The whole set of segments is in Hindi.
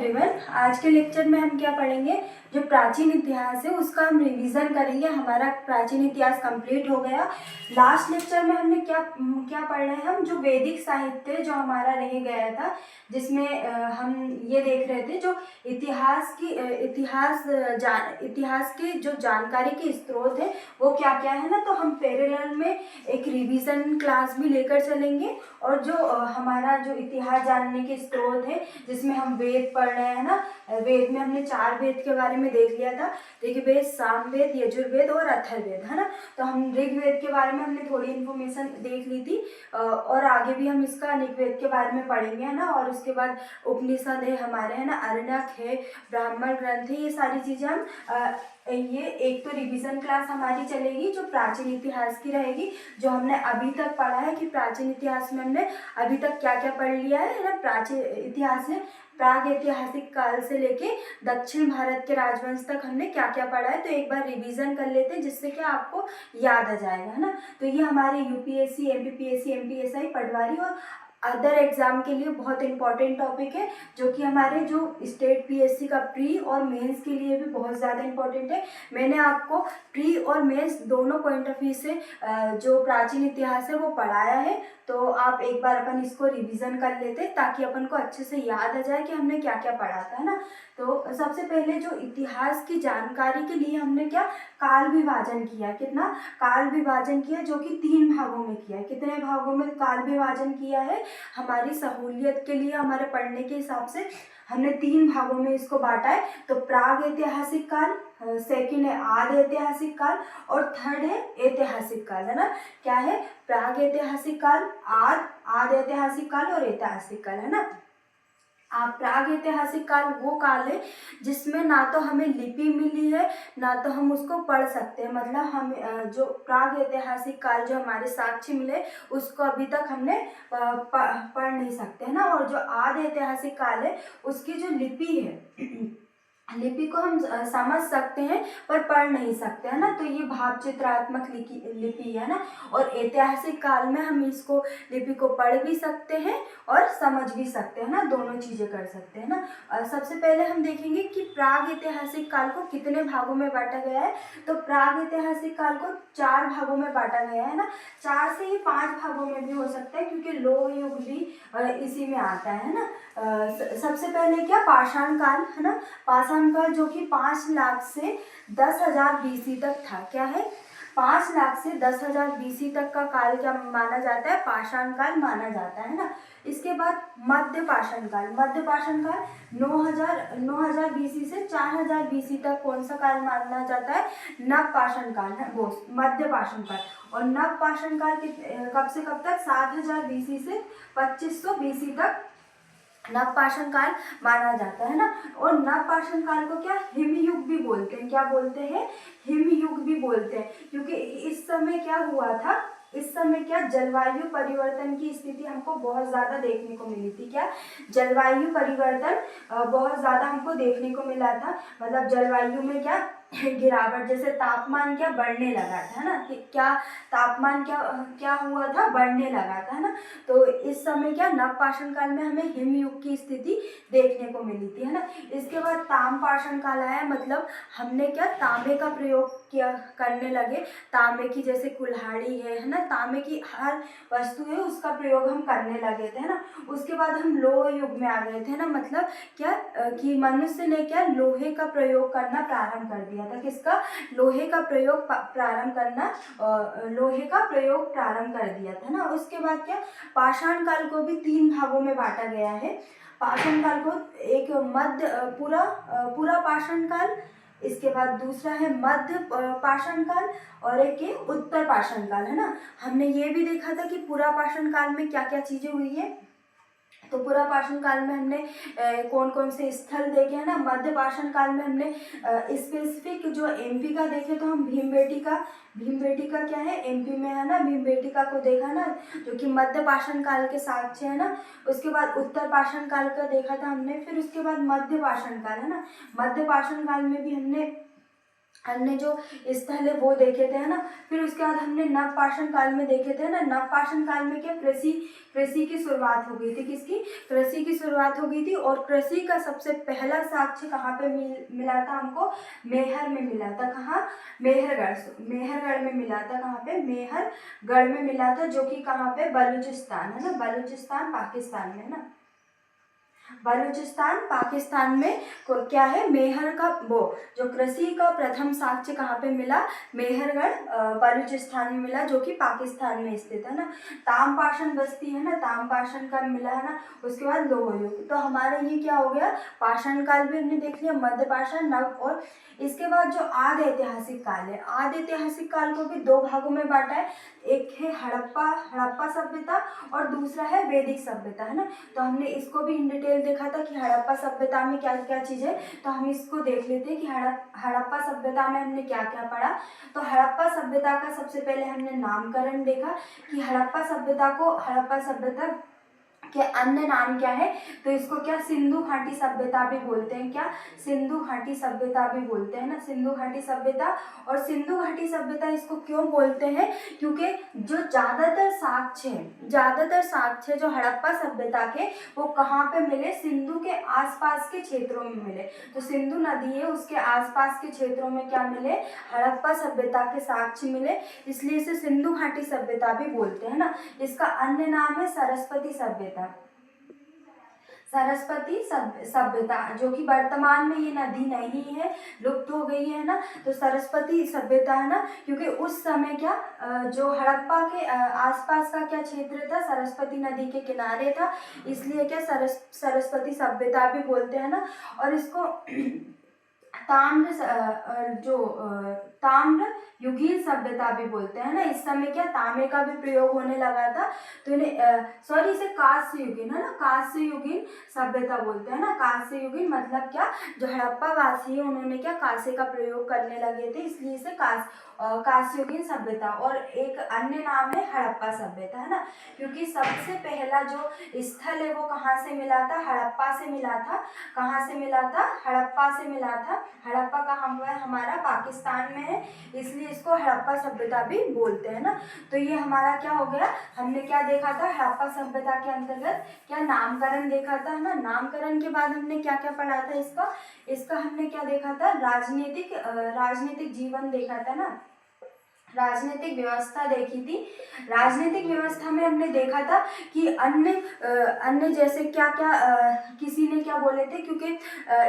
एवरीवन, आज के लेक्चर में हम क्या पढ़ेंगे। जो प्राचीन इतिहास है उसका हम रिवीजन करेंगे। हमारा प्राचीन इतिहास कंप्लीट हो गया। लास्ट लेक्चर में हमने क्या क्या पढ़ रहे हैं हम, जो वैदिक साहित्य जो हमारा रह गया था, जिसमें हम ये देख रहे थे जो इतिहास की जो जानकारी के स्रोत है वो क्या क्या है ना। तो हम पैरेलल में एक रिवीजन क्लास भी लेकर चलेंगे और जो हमारा जो इतिहास जानने के स्रोत है, जिसमें हम वेद पढ़ रहे हैं ना। वेद में हमने 4 वेद के बारे में देख लिया था, ऋग्वेद, सामवेद, यजुर्वेद और अथर्ववेद, है ना। तो हम ऋग्वेद के बारे में हमने थोड़ी इन्फॉर्मेशन देख ली थी और आगे भी हम इसका ऋग्वेद के बारे में पढ़ेंगे, है ना। और उसके बाद उपनिषद है हमारे, है ना, अरण्यक है, ब्राह्मण ग्रंथ है, ये सारी चीज़ें हम ये एक तो रिवीजन क्लास हमारी चलेगी जो प्राचीन इतिहास की रहेगी, जो हमने अभी तक पढ़ा है कि प्राचीन इतिहास में हमने अभी तक क्या क्या पढ़ लिया है ना। प्राचीन इतिहास में प्राग ऐतिहासिक काल से लेके दक्षिण भारत के राजवंश तक हमने क्या क्या पढ़ा है, तो एक बार रिवीजन कर लेते हैं जिससे क्या आपको याद आ जाएगा, है ना। तो ये हमारे यूपीएससी, एमपीपीएससी, एमपीएसआई, पटवारी और अदर एग्जाम के लिए बहुत इंपॉर्टेंट टॉपिक है, जो कि हमारे जो स्टेट पीएससी का प्री और मेंस के लिए भी बहुत ज़्यादा इंपॉर्टेंट है। मैंने आपको प्री और मेंस दोनों पॉइंट ऑफ व्यू से जो प्राचीन इतिहास है वो पढ़ाया है। तो आप एक बार अपन इसको रिवीजन कर लेते ताकि अपन को अच्छे से याद आ जाए कि हमने क्या क्या पढ़ा था, है ना। तो सबसे पहले जो इतिहास की जानकारी के लिए हमने क्या काल विभाजन किया, कितना काल विभाजन किया, जो कि 3 भागों में किया है। कितने भागों में काल विभाजन किया है, हमारी सहूलियत के लिए, हमारे पढ़ने के हिसाब से हमने 3 भागों में इसको बांटा है। तो प्राग ऐतिहासिक काल, सेकंड है आदि ऐतिहासिक काल और थर्ड है ऐतिहासिक काल, है ना। क्या है, प्राग ऐतिहासिक काल, आदि ऐतिहासिक काल और ऐतिहासिक काल, है ना। प्राग ऐतिहासिक काल वो काल है जिसमें ना तो हमें लिपि मिली है ना तो हम उसको पढ़ सकते हैं। मतलब हम जो प्राग ऐतिहासिक काल जो हमारे साक्ष्य मिले उसको अभी तक हमने पढ़ नहीं सकते, है ना। और जो आदि ऐतिहासिक काल है उसकी जो लिपि है, लिपि को हम समझ सकते हैं पर पढ़ नहीं सकते, है ना। तो ये भाव चित्रात्मक लिपि है ना। और ऐतिहासिक काल में हम इसको लिपि को पढ़ भी सकते हैं और समझ भी सकते हैं ना, दोनों चीज़ें कर सकते हैं ना। सबसे पहले हम देखेंगे कि प्राग ऐतिहासिक काल को कितने भागों में बांटा गया है। तो प्राग ऐतिहासिक काल को 4 भागों में बांटा गया है ना। 4 से ही 5 भागों में भी हो सकता है क्योंकि लौह युग भी इसी में आता है ना। सबसे पहले क्या, पाषाण काल, है ना। पाषाण काल जो कि 5 लाख से 10,000 बीसी तक था। क्या है, 5 लाख से 10,000 बीसी तक का काल क्या माना जाता है, पाषाण काल माना जाता है ना। इसके बाद मध्य पाषाण काल, 9,000 बीसी से 4,000 बीसी तक कौन सा काल माना जाता है, नव पाषाण काल है वो, मध्य पाषाण काल। और नव पाषाण काल कब से कब तक, 7,000 बीसी से 2500 बीसी तक नवपाषाण काल माना जाता है ना। और नवपाषाण काल को क्या हिमयुग भी बोलते हैं, क्या बोलते हैं, हिमयुग भी बोलते हैं, क्योंकि इस समय क्या हुआ था, इस समय क्या जलवायु परिवर्तन की स्थिति हमको बहुत ज़्यादा देखने को मिली थी। क्या, जलवायु परिवर्तन बहुत ज़्यादा हमको देखने को मिला था। मतलब जलवायु में क्या गिरावट, जैसे तापमान क्या बढ़ने लगा था, है ना। कि क्या तापमान क्या हुआ था, बढ़ने लगा था, है ना। तो इस समय क्या नवपाषाण काल में हमें हिमयुग की स्थिति देखने को मिली थी, है ना। इसके बाद ताम्रपाषाण काल आया, मतलब हमने क्या तांबे का प्रयोग किया करने लगे। तांबे की जैसे कुल्हाड़ी है ना, तांबे की हर वस्तु है उसका प्रयोग हम करने लगे थे, है ना। उसके बाद हम लोह युग में आ गए थे ना। मतलब क्या कि मनुष्य ने क्या लोहे का प्रयोग करना प्रारंभ कर दिया था। किसका, लोहे का प्रयोग प्रारंभ करना, लोहे का प्रयोग प्रारंभ कर दिया था ना। उसके बाद क्या, पाषाण काल को भी 3 भागों में बांटा गया है। पाषाण काल को एक मध्य पूरा पाषाण काल, इसके बाद दूसरा है मध्य पाषाण काल और एक है उत्तर पाषाण काल, है ना। हमने ये भी देखा था कि पूरा पाषाण काल में क्या क्या चीजें हुई है। तो पूरा पाषाण काल में हमने कौन कौन से स्थल देखे हैं ना। मध्य पाषाण काल में हमने स्पेसिफिक जो एमपी का देखे, तो हम भीमबेटका क्या है, एमपी में है ना, भीमबेटका को देखा ना, जो कि मध्य पाषाण काल के साक्ष्य है ना। उसके बाद उत्तर पाषाण काल का देखा था हमने, फिर उसके बाद मध्य पाषाण काल, है ना। मध्य पाषाण काल में भी हमने अन्य जो स्थल है वो देखे थे, है ना। फिर उसके बाद हमने नवपाषाण काल में देखे थे ना, नवपाषाण काल में क्या कृषि की शुरुआत हो गई थी। किसकी? कृषि की शुरुआत हो गई थी। और कृषि का सबसे पहला साक्ष्य कहाँ पे मिला था हमको? मेहर में मिला था। कहाँ? मेहरगढ़ में मिला था। कहाँ पे? मेहरगढ़ में मिला था, जो कि कहाँ पे? बलूचिस्तान, है ना, बलूचिस्तान पाकिस्तान में, है ना, बलूचिस्तान पाकिस्तान में क्या है? मेहर का वो जो कृषि का प्रथम साक्ष्य कहाँ पे मिला? मेहरगढ़ बलूचिस्तान में मिला, जो कि पाकिस्तान में स्थित है ना। ताम्रपाषाण बस्ती है ना, ताम्रपाषाण का मिला है ना। उसके बाद लौह युग। तो हमारा ये क्या हो गया? पाषाण काल भी हमने देख लिया, मध्य पाषाण, नव, और इसके बाद जो आदि ऐतिहासिक काल है, आदि ऐतिहासिक काल को भी दो भागों में बांटा है। एक है हड़प्पा सभ्यता और दूसरा है वैदिक सभ्यता, है ना। तो हमने इसको भी इन डिटेल देखा था कि हड़प्पा सभ्यता में क्या क्या चीज़ है। तो हम इसको देख लेते हैं कि हड़प्पा सभ्यता में हमने क्या क्या पढ़ा। तो हड़प्पा सभ्यता का सबसे पहले हमने नामकरण देखा कि हड़प्पा सभ्यता के अन्य नाम क्या है। तो इसको क्या? सिंधु घाटी सभ्यता भी बोलते हैं। क्या? सिंधु घाटी सभ्यता भी बोलते हैं ना, सिंधु घाटी सभ्यता। और सिंधु घाटी सभ्यता इसको क्यों बोलते हैं? क्योंकि जो ज़्यादातर साक्ष्य जो हड़प्पा सभ्यता के, वो कहाँ पे मिले? सिंधु के आसपास के क्षेत्रों में मिले। तो सिंधु नदी है, उसके आसपास के क्षेत्रों में क्या मिले? हड़प्पा सभ्यता के साक्ष्य मिले, इसलिए इसे सिंधु घाटी सभ्यता भी बोलते हैं ना। इसका अन्य नाम है सरस्वती सभ्यता। सभ्यता, जो कि वर्तमान में ये नदी नहीं है, लुप्त हो गई है ना। तो सरस्वती सभ्यता, है ना, क्योंकि उस समय क्या जो हड़प्पा के आसपास का क्या क्षेत्र था? सरस्वती नदी के किनारे था, इसलिए क्या सरस्वती सभ्यता भी बोलते हैं ना। और इसको ताम्र युगीन सभ्यता भी बोलते हैं ना। इस समय क्या तांबे का भी प्रयोग होने लगा था, तो इन्हें इसे कांस्य युगीन, है ना, कांस्य युगीन सभ्यता बोलते हैं ना। कांस्य युगीन मतलब क्या? जो हड़प्पा वासी है उन्होंने क्या कांसे का प्रयोग करने लगे थे, इसलिए इसे कांस्य युगीन सभ्यता। और एक अन्य नाम है हड़प्पा सभ्यता, है ना, क्योंकि सबसे पहला जो स्थल है वो कहाँ से मिला था? हड़प्पा से मिला था। कहाँ से मिला था? हड़प्पा से मिला था। हड़प्पा कहाँ हुआ है? हमारा पाकिस्तान में है, इसलिए इसको हड़प्पा सभ्यता भी बोलते हैं ना। तो ये हमारा क्या हो गया? हमने क्या देखा था? हड़प्पा सभ्यता के अंतर्गत क्या नामकरण देखा था, है ना। नामकरण के बाद हमने क्या क्या पढ़ा था? इसका हमने क्या देखा था? राजनीतिक जीवन देखा था ना, राजनीतिक व्यवस्था देखी थी। राजनीतिक व्यवस्था में हमने देखा था कि अन्य जैसे क्या क्या किसी ने क्या बोले थे, क्योंकि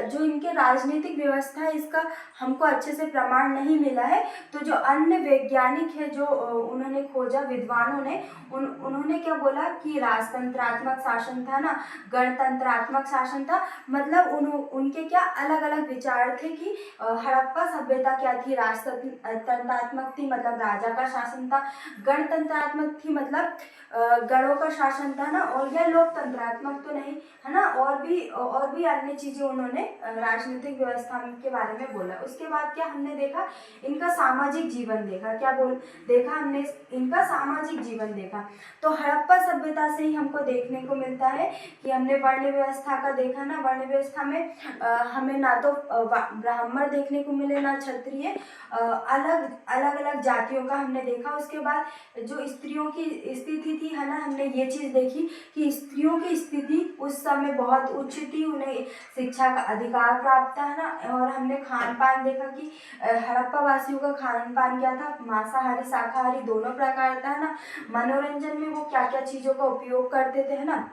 जो इनके राजनीतिक व्यवस्था है इसका हमको अच्छे से प्रमाण नहीं मिला है। तो जो अन्य वैज्ञानिक है जो उन्होंने खोजा, विद्वानों ने, उन्होंने क्या बोला कि राजतंत्रात्मक शासन था ना, गणतंत्रात्मक शासन था। मतलब उनके क्या अलग अलग विचार थे कि हड़प्पा सभ्यता क्या थी? राजतंत्रात्मक थी, मतलब राजा का शासन था। गणतंत्रात्मक थी, मतलब गणों का शासन था ना। और यह लोकतंत्रात्मक तो नहीं, है ना। और भी अन्य चीजें उन्होंने राजनीतिक व्यवस्था के बारे में बोला। उसके बाद क्या हमने देखा? इनका सामाजिक जीवन देखा। देखा हमने इनका सामाजिक जीवन देखा। तो हड़प्पा सभ्यता से ही हमको देखने को मिलता है कि हमने वर्ण व्यवस्था का देखा ना। वर्ण व्यवस्था में हमें ना तो ब्राह्मण देखने को मिले, ना क्षत्रिय, अलग जातियों का हमने देखा। उसके बाद जो स्त्रियों की स्थिति थी, है ना, हमने ये चीज़ देखी कि स्त्रियों की स्थिति उस समय बहुत उच्च थी, उन्हें शिक्षा का अधिकार प्राप्त था, है ना। और हमने खान पान देखा कि हड़प्पा वासियों का खान पान क्या था? मांसाहारी शाकाहारी दोनों प्रकार था, है ना। मनोरंजन में वो क्या क्या चीज़ों का उपयोग करते थे, है ना।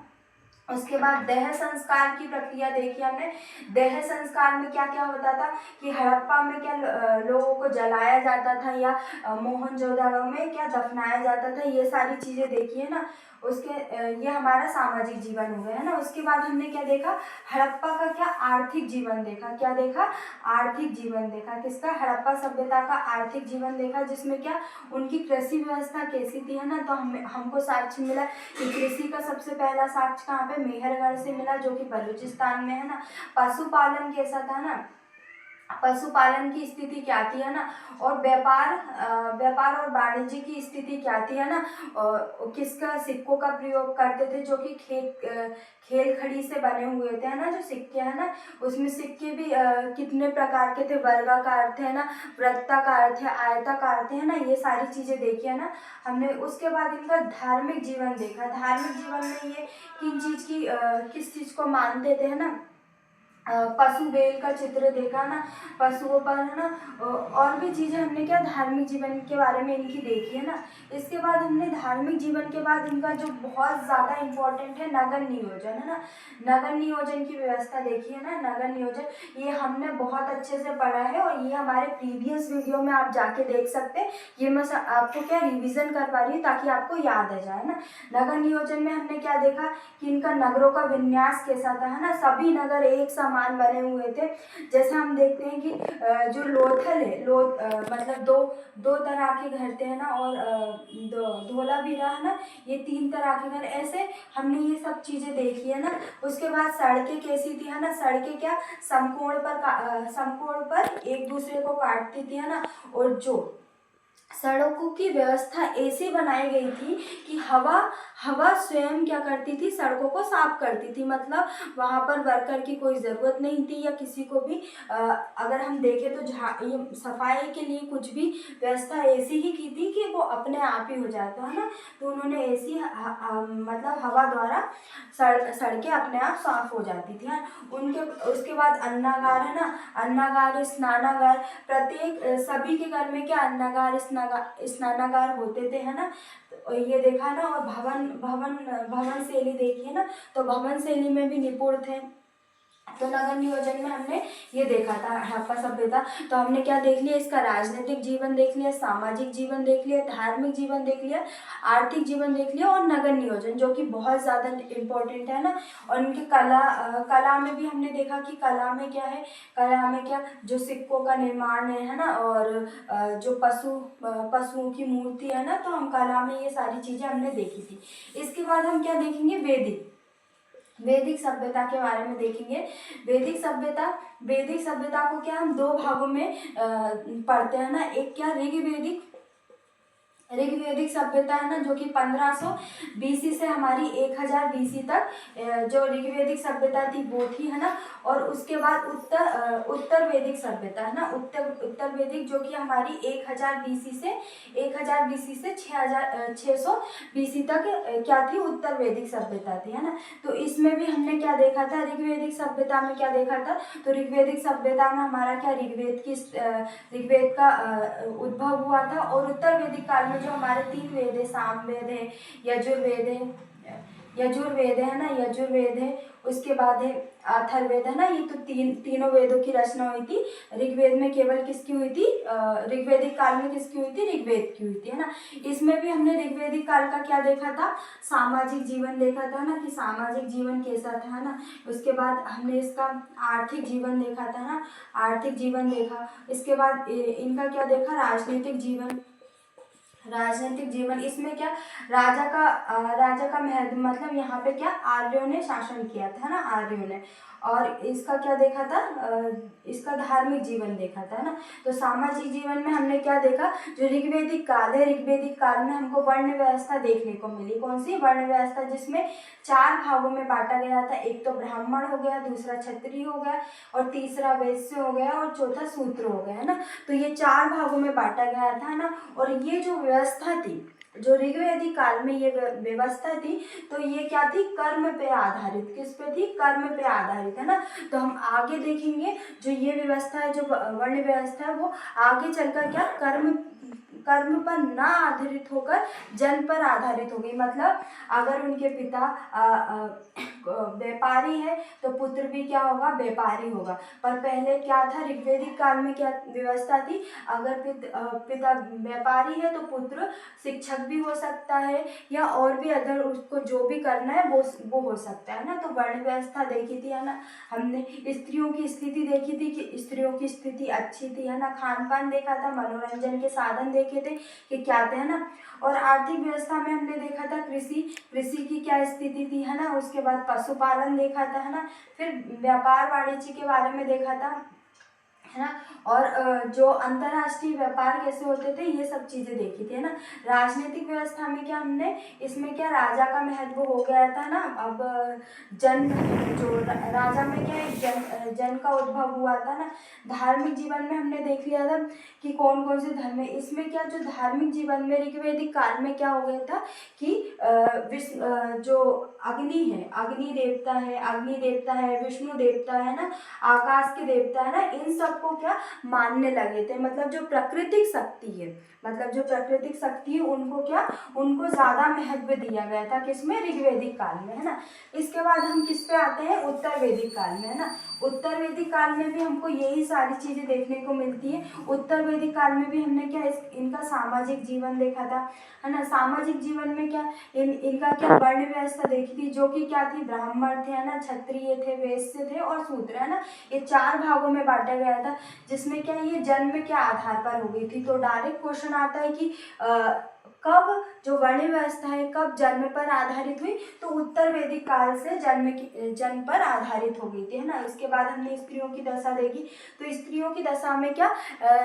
उसके बाद देह संस्कार की प्रक्रिया देखी हमने। देह संस्कार में क्या क्या होता था कि हड़प्पा में क्या लोगों को जलाया जाता था, या मोहनजोदड़ो में क्या दफनाया जाता था, ये सारी चीज़ें देखी है ना। ये हमारा सामाजिक जीवन हो गया, है ना। उसके बाद हमने क्या देखा? हड़प्पा का क्या आर्थिक जीवन देखा। क्या देखा? आर्थिक जीवन देखा। किसका? हड़प्पा सभ्यता का आर्थिक जीवन देखा, जिसमें क्या उनकी कृषि व्यवस्था कैसी थी, है ना। तो हमको साक्ष्य मिला कि कृषि का सबसे पहला साक्ष्य कहाँ पे? मेहरगढ़ से मिला, जो कि बलूचिस्तान में है ना। पशुपालन कैसा था ना? पशुपालन की स्थिति क्या थी, है ना, और व्यापार और वाणिज्य की स्थिति क्या थी, है ना, और किसका सिक्कों का प्रयोग करते थे, जो कि खेल खड़ी से बने हुए थे, है ना, जो सिक्के, है ना, उसमें सिक्के भी कितने प्रकार के थे, वर्गाकार थे, है ना, वृत्ताकार थे, आयताकार थे, है ना, ये सारी चीजें देखी, है ना हमने। उसके बाद इनका धार्मिक जीवन देखा। धार्मिक जीवन में ये किस चीज को मानते थे, है ना, पशु बैल का चित्र देखा ना, पशुओं पर, है ना, और भी चीज़ें हमने क्या धार्मिक जीवन के बारे में इनकी देखी, है ना। इसके बाद हमने धार्मिक जीवन के बाद इनका जो बहुत ज़्यादा इम्पोर्टेंट है नगर नियोजन, है ना, नगर नियोजन की व्यवस्था देखी, है ना। नगर नियोजन ये हमने बहुत अच्छे से पढ़ा है और ये हमारे प्रीवियस वीडियो में आप जाके देख सकते हैं। ये मैं आपको क्या रिविज़न कर पा रही हूँ ताकि आपको याद आ जाए ना। नगर नियोजन में हमने क्या देखा कि इनका नगरों का विन्यास कैसा था, है ना, सभी नगर एक समान बने हुए थे। जैसे हम देखते हैं कि जो लोथल है, मतलब दो तरह के घर थे, है ना, और धोलावीरा, है ना, ये 3 तरह के घर। ऐसे हमने ये सब चीज़ें देखी, है ना। उसके बाद सड़कें कैसी थी, है ना, सड़कें क्या समकोण पर एक दूसरे को काटती थी, है ना, और जो सड़कों की व्यवस्था ऐसी बनाई गई थी कि हवा स्वयं क्या करती थी, सड़कों को साफ करती थी। मतलब वहाँ पर वर्कर की कोई ज़रूरत नहीं थी या किसी को भी अगर हम देखें तो ये सफाई के लिए कुछ भी व्यवस्था ऐसी ही की थी कि वो अपने आप ही हो जाता, है ना। तो उन्होंने ऐसी मतलब हवा द्वारा सड़कें अपने आप साफ हो जाती थी, है। उसके बाद अन्नागार, है ना, अन्नागार, स्नानागार, प्रत्येक सभी के घर में क्या अन्नागार स्नानागार होते थे, है ना। तो ये देखा ना। और भवन शैली देखी, है ना, तो भवन शैली में भी निपुण थे। तो नगर नियोजन में हमने ये देखा था हड़प्पा सभ्यता। तो हमने क्या देख लिया, इसका राजनीतिक जीवन देख लिया, सामाजिक जीवन देख लिया, धार्मिक जीवन देख लिया, आर्थिक जीवन देख लिया, और नगर नियोजन जो कि बहुत ज़्यादा इम्पोर्टेंट है ना। और इनकी कला में भी हमने देखा कि कला में क्या है, कला में क्या जो सिक्कों का निर्माण है ना, और जो पशुओं की मूर्ति है ना, तो हम कला में ये सारी चीज़ें हमने देखी थी। इसके बाद हम क्या देखेंगे, वैदिक सभ्यता के बारे में देखेंगे। वैदिक सभ्यता को क्या हम 2 भागों में पढ़ते हैं ना। एक क्या ऋग्वैदिक सभ्यता है ना, जो कि 1500 BC से हमारी 1000 BC तक जो ऋग्वैदिक सभ्यता थी वो थी, है ना। और उसके बाद उत्तर वैदिक सभ्यता, है ना, उत्तर वैदिक जो कि हमारी 1000 BC से 600 BC तक क्या थी, उत्तर वैदिक सभ्यता थी, है ना। तो इसमें भी हमने क्या देखा था, ऋग्वैदिक सभ्यता में क्या देखा था, तो ऋग्वैदिक सभ्यता में हमारा क्या ऋग्वेद का उद्भव हुआ था। और उत्तर वैदिक काल में जो हमारे 3 वेद है, सामवेद है, यजुर्वेद है ना, यजुर्वेद है, उसके बाद है अथर्ववेद, है ना। ये तो तीनों वेदों की रचना हुई थी। ऋग्वेद में केवल किसकी हुई थी, ऋग्वैदिक काल में किसकी हुई थी, ऋग्वेद की हुई थी, है ना। इसमें भी हमने ऋग्वैदिक काल का क्या देखा था, सामाजिक जीवन देखा था ना, कि सामाजिक जीवन कैसा था, है ना। उसके बाद हमने इसका आर्थिक जीवन देखा था ना, आर्थिक जीवन देखा। इसके बाद इनका क्या देखा, राजनीतिक जीवन। इसमें क्या राजा का महत्व, मतलब यहाँ पे क्या आर्यों ने शासन किया था ना, आर्यों ने। और इसका क्या देखा था, इसका धार्मिक जीवन देखा था ना। तो सामाजिक जीवन में हमने क्या देखा, जो ऋग्वैदिक काल है, ऋग्वैदिक काल में हमको वर्ण व्यवस्था देखने को मिली। कौन सी वर्ण व्यवस्था, जिसमें 4 भागों में बांटा गया था। एक तो ब्राह्मण हो गया, दूसरा क्षत्रिय हो गया, और तीसरा वैश्य हो गया, और चौथा शूद्र हो गया, है ना। तो ये 4 भागों में बांटा गया था ना। और ये जो व्यवस्था थी, जो ऋग्वैदिक काल में ये व्यवस्था थी, तो ये क्या थी, कर्म पे आधारित। किस पे थी, कर्म पे आधारित, है ना। तो हम आगे देखेंगे जो ये व्यवस्था है, जो वर्ण व्यवस्था है, वो आगे चलकर क्या कर्म पर ना आधारित होकर जन पर आधारित होगी। मतलब अगर उनके पिता व्यापारी है तो पुत्र भी क्या होगा, व्यापारी होगा। पर पहले क्या था, ऋग्वैदिक काल में क्या व्यवस्था थी, अगर पिता व्यापारी है तो पुत्र शिक्षक भी हो सकता है, या और भी अगर उसको जो भी करना है वो हो सकता है ना। तो वर्ण व्यवस्था देखी थी, है ना। हमने स्त्रियों की स्थिति देखी थी कि स्त्रियों की स्थिति अच्छी थी, है ना। खान पान देखा था, मनोरंजन के साधन देखे थे कि क्या थे, है ना। और आर्थिक व्यवस्था में हमने देखा था कृषि की क्या स्थिति थी, है ना। उसके बाद पशुपालन देखा था, है ना। फिर व्यापार वाणिज्य के बारे में देखा था है ना। और जो अंतर्राष्ट्रीय व्यापार कैसे होते थे, ये सब चीज़ें देखी थी, है ना। राजनीतिक व्यवस्था में क्या हमने, इसमें क्या राजा का महत्व हो गया था ना। अब जन, जो राजा में क्या एक जन का उद्भव हुआ था ना। धार्मिक जीवन में हमने देख लिया था कि कौन कौन से धर्म है। इसमें क्या, जो धार्मिक जीवन में ऋग्वैदिक काल में क्या हो गया था कि जो अग्नि है, अग्नि देवता है, विष्णु देवता है ना, आकाश के देवता है ना, इन सबको क्या मानने लगे थे। मतलब जो प्राकृतिक शक्ति है, उनको क्या, उनको ज्यादा महत्व दिया गया था, किसमें, ऋग्वैदिक काल में, है ना। इसके बाद हम किस पे आते हैं, उत्तर वैदिक काल में, है ना। उत्तर वैदिक काल में भी हमको यही सारी चीजें देखने को मिलती है। उत्तर वैदिक काल में भी हमने क्या, इनका सामाजिक जीवन देखा था, है ना। सामाजिक जीवन में क्या, इनका क्या वर्ण व्यवस्था देखी थी, जो कि क्या थी, ब्राह्मण थे, है ना, क्षत्रिय थे, वैश्य थे और शूद्र, है ना। ये 4 भागों में बांटा गया था, जिसमें क्या ये जन्म के आधार पर हो गई थी। तो डायरेक्ट क्वेश्चन आता है कि कब जो वर्ण व्यवस्था है कब जन्म पर आधारित हुई, तो उत्तर वैदिक काल से जन्म पर आधारित हो गई थी, है ना। इसके बाद हमने स्त्रियों की दशा देखी, तो स्त्रियों की दशा में क्या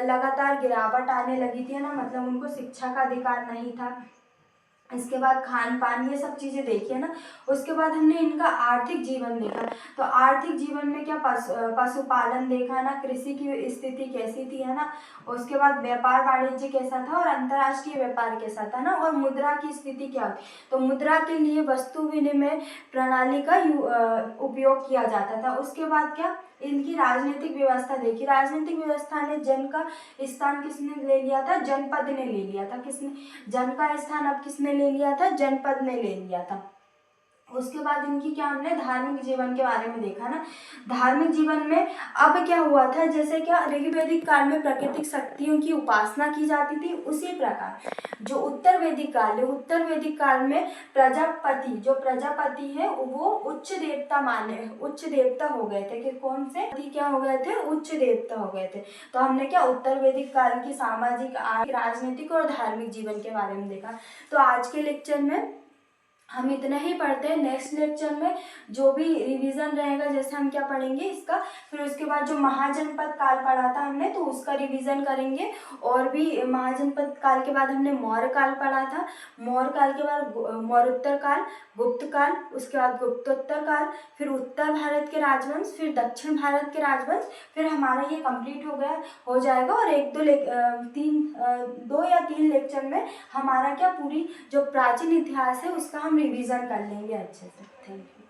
लगातार गिरावट आने लगी थी, है ना। मतलब उनको शिक्षा का अधिकार नहीं था। इसके बाद खान पान, ये सब चीज़ें देखी, है ना। उसके बाद हमने इनका आर्थिक जीवन देखा, तो आर्थिक जीवन में क्या पशुपालन देखा ना, कृषि की स्थिति कैसी थी, है ना। उसके बाद व्यापार वाणिज्य कैसा था और अंतर्राष्ट्रीय व्यापार कैसा था ना, और मुद्रा की स्थिति क्या थी। तो मुद्रा के लिए वस्तु विनिमय प्रणाली का उपयोग किया जाता था। उसके बाद क्या, इनकी राजनीतिक व्यवस्था देखी। राजनीतिक व्यवस्था ने जन का स्थान किसने ले लिया था, जनपद ने ले लिया था। किसने, जन का स्थान अब किसने ले लिया था, जनपद ने ले लिया था। उसके बाद इनकी क्या, हमने धार्मिक जीवन के बारे में देखा ना। धार्मिक जीवन में अब क्या हुआ था, जैसे क्या ऋग्वैदिक काल में प्राकृतिक शक्तियों की उपासना की जाती थी, उसी प्रकार जो उत्तर वैदिक काल है, उत्तर वैदिक काल में प्रजापति है वो उच्च देवता हो गए थे। कि कौन से क्या हो गए थे, उच्च देवता हो गए थे। तो हमने क्या उत्तर वैदिक काल की सामाजिक, आर्थिक, राजनीतिक और धार्मिक जीवन के बारे में देखा। तो आज के लेक्चर में हम इतना ही पढ़ते हैं। नेक्स्ट लेक्चर में जो भी रिवीजन रहेगा, जैसे हम क्या पढ़ेंगे इसका, फिर उसके बाद जो महाजनपद काल पढ़ा था हमने, तो उसका रिवीजन करेंगे। और भी महाजनपद काल के बाद हमने मौर्य काल पढ़ा था, मौर्य काल के बाद मौर्योत्तर काल, गुप्त काल, उसके बाद गुप्तोत्तर काल, फिर उत्तर भारत के राजवंश, फिर दक्षिण भारत के राजवंश। फिर हमारा ये कंप्लीट हो जाएगा। और 2 या 3 लेक्चर में हमारा क्या, पूरी जो प्राचीन इतिहास है उसका हम रिवीजन कर लेंगे अच्छे से। Thank you.